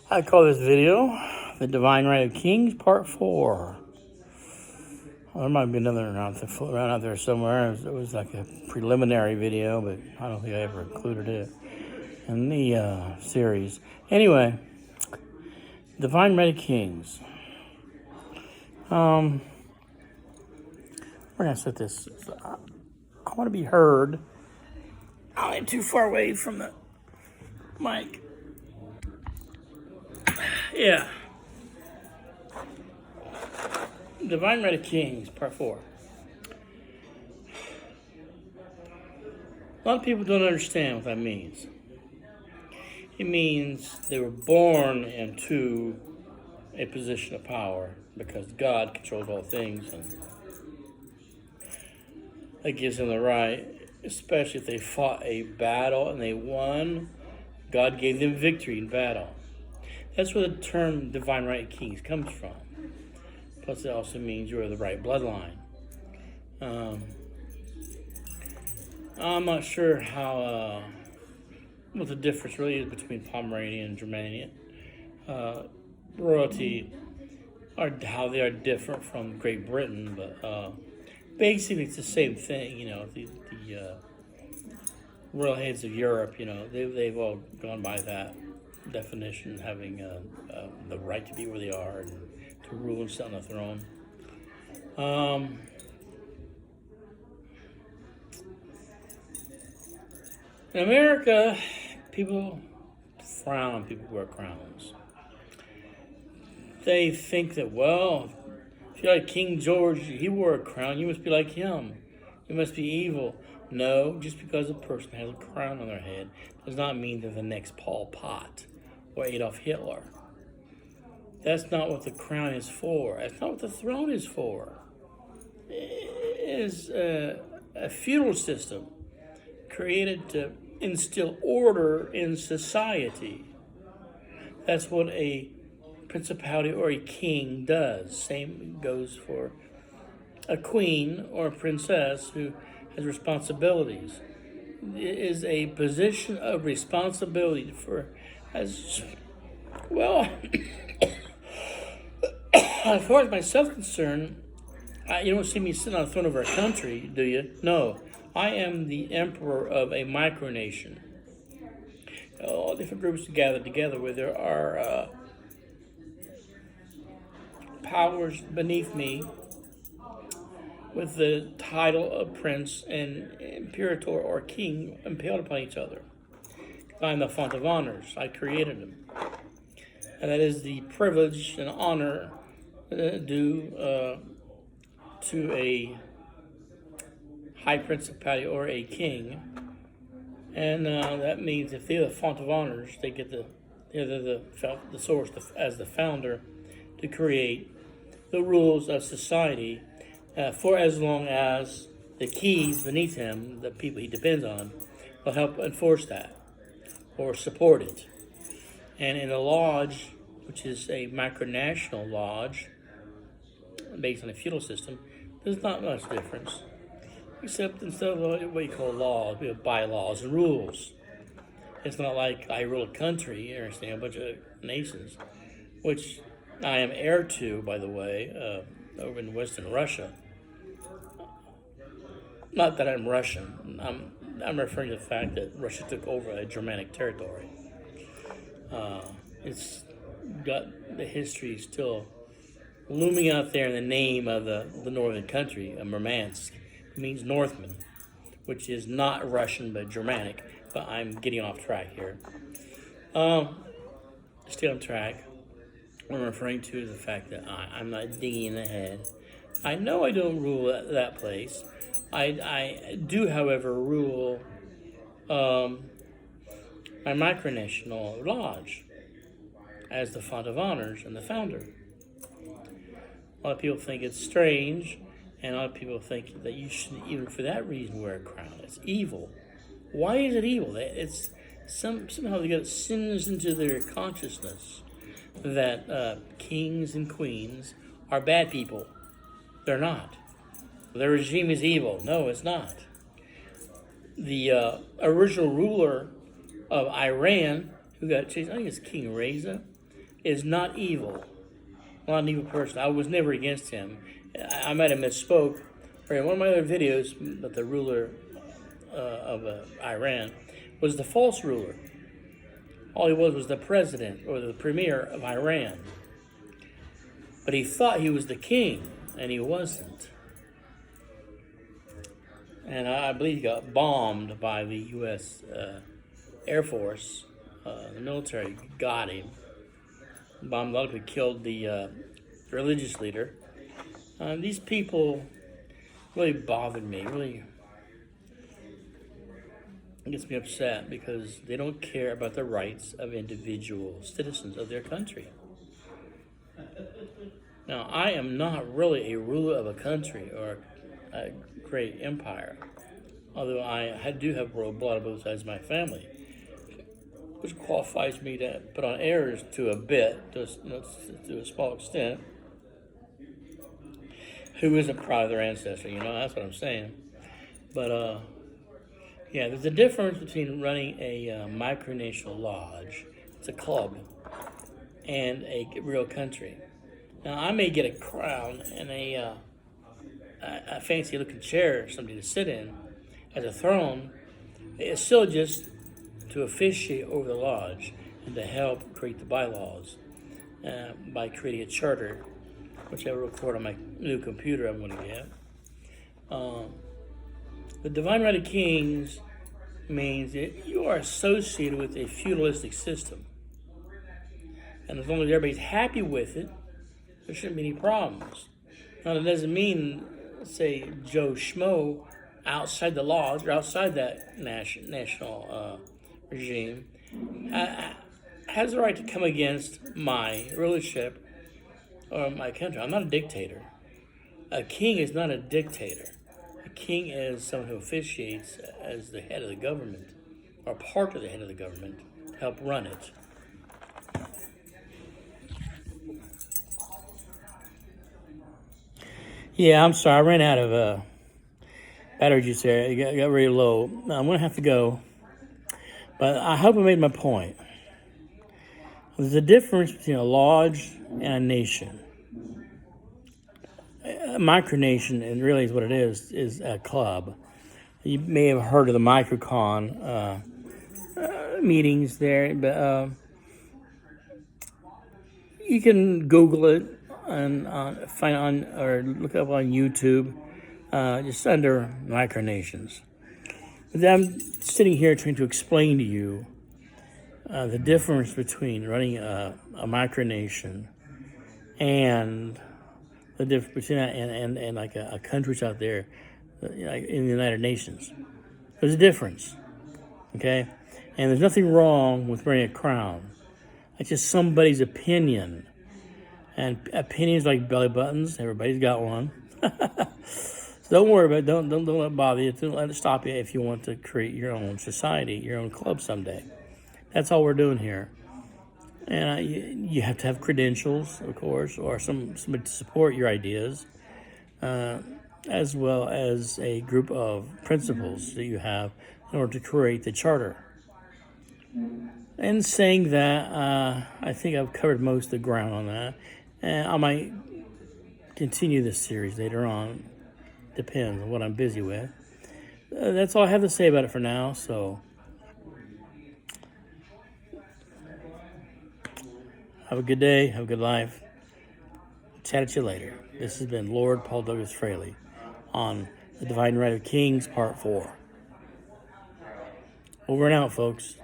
I call this video The Divine Right of Kings, Part 4. Well, there might be another around out there somewhere. It was like a preliminary video, but I don't think I ever included it in the series. Anyway, Divine Right of Kings. We're going to set this. I want to be heard. I ain't too far away from the mic. Yeah. Divine Right of Kings, Part 4. A lot of people don't understand what that means. It means they were born into a position of power because God controls all things, and that gives them the right, especially if they fought a battle and they won. God gave them victory in battle. That's where the term Divine Right of Kings comes from. Plus, it also means you're the right bloodline. I'm not sure what the difference really is between Pomeranian and Germanian royalty, or how they are different from Great Britain, but basically it's the same thing. The royal heads of Europe, they've all gone by that definition, having the right to be where they are and to rule and sit on the throne. In America, people frown on people who wear crowns. They think that, well, if you're like King George, he wore a crown, you must be like him. You must be evil. No, just because a person has a crown on their head does not mean they're the next Pol Pot or Adolf Hitler. That's not what the crown is for. That's not what the throne is for. It is a feudal system created to instill order in society. That's what a principality or a king does. Same goes for a queen or a princess who has responsibilities. It is a position of responsibility for, as well, as far as myself concerned, you don't see me sitting on the throne of our country, do you? No. I am the emperor of a micronation. All different groups gathered together where there are powers beneath me with the title of prince and imperator or king impaled upon each other. I'm the font of honors. I created them. And that is the privilege and honor due to a high principality or a king. And that means if they're the font of honors, they get the source as the founder to create the rules of society for as long as the keys beneath him, the people he depends on, will help enforce that or support it. And in a lodge, which is a micronational lodge based on a feudal system, there's not much difference. Except instead of what you call laws, we have bylaws and rules. It's not like I rule a country, you understand, a bunch of nations, which I am heir to, by the way, over in Western Russia. Not that I'm Russian. I'm referring to the fact that Russia took over a Germanic territory. It's got the history still looming out there in the name of the northern country, Murmansk. It means Northman, which is not Russian but Germanic. But I'm getting off track here. Stay on track. What I'm referring to is the fact that I'm not digging in the head. I know I don't rule that place. I do, however, rule my micronational lodge as the font of honors and the founder. A lot of people think it's strange, and a lot of people think that you shouldn't even for that reason wear a crown. It's evil. Why is it evil? It's somehow they get sins into their consciousness that kings and queens are bad people. They're not. Their regime is evil. No, it's not. The original ruler of Iran, who got changed, I think it's King Reza, is not evil. Not an evil person. I was never against him. I might have misspoke. Or in one of my other videos, that the ruler of Iran was the false ruler. All he was the president or the premier of Iran. But he thought he was the king, and he wasn't. And I believe he got bombed by the U.S. Air Force. The military got him. Bombed a lot of people, killed the religious leader. These people really bothered me. Really gets me upset because they don't care about the rights of individual citizens of their country. Now, I am not really a ruler of a country or a great empire, although I do have royal blood on both sides of my family, which qualifies me to put on heirs to a bit, to a small extent, who isn't proud of their ancestry, that's what I'm saying. But, yeah, there's a difference between running a micronational lodge, it's a club, and a real country. Now, I may get a crown and a fancy-looking chair, something to sit in, as a throne. It's still just to officiate over the lodge and to help create the bylaws by creating a charter, which I record on my new computer I'm going to get. The divine right of kings means that you are associated with a feudalistic system. And as long as everybody's happy with it, there shouldn't be any problems. Now, that doesn't mean, say, Joe Schmo outside the laws or outside that national regime has the right to come against my rulership or my country. I'm not a dictator. A king is not a dictator. A king is someone who officiates as the head of the government or part of the head of the government to help run it. Yeah, I'm sorry. I ran out of battery juice there. It got really low. I'm going to have to go. But I hope I made my point. There's a difference between a lodge and a nation. A micronation, and really is what it is a club. You may have heard of the microcon meetings there, but you can Google it and find on or look up on YouTube, just under micronations. But I'm sitting here trying to explain to you the difference between running a micronation and the difference between that and like a countries out there, like in the United Nations. There's a difference, okay? And there's nothing wrong with wearing a crown. It's just somebody's opinion. And opinions like belly buttons, everybody's got one. So don't worry about it. Don't let it bother you. Don't let it stop you if you want to create your own society, your own club someday. That's all we're doing here. And you have to have credentials, of course, or somebody to support your ideas, as well as a group of principles that you have in order to create the charter. And saying that, I think I've covered most of the ground on that. And I might continue this series later on. Depends on what I'm busy with. That's all I have to say about it for now. So, have a good day. Have a good life. Chat at you later. This has been Lord Paul Douglas Fraley on The Divine Right of Kings, Part 4. Over and out, folks.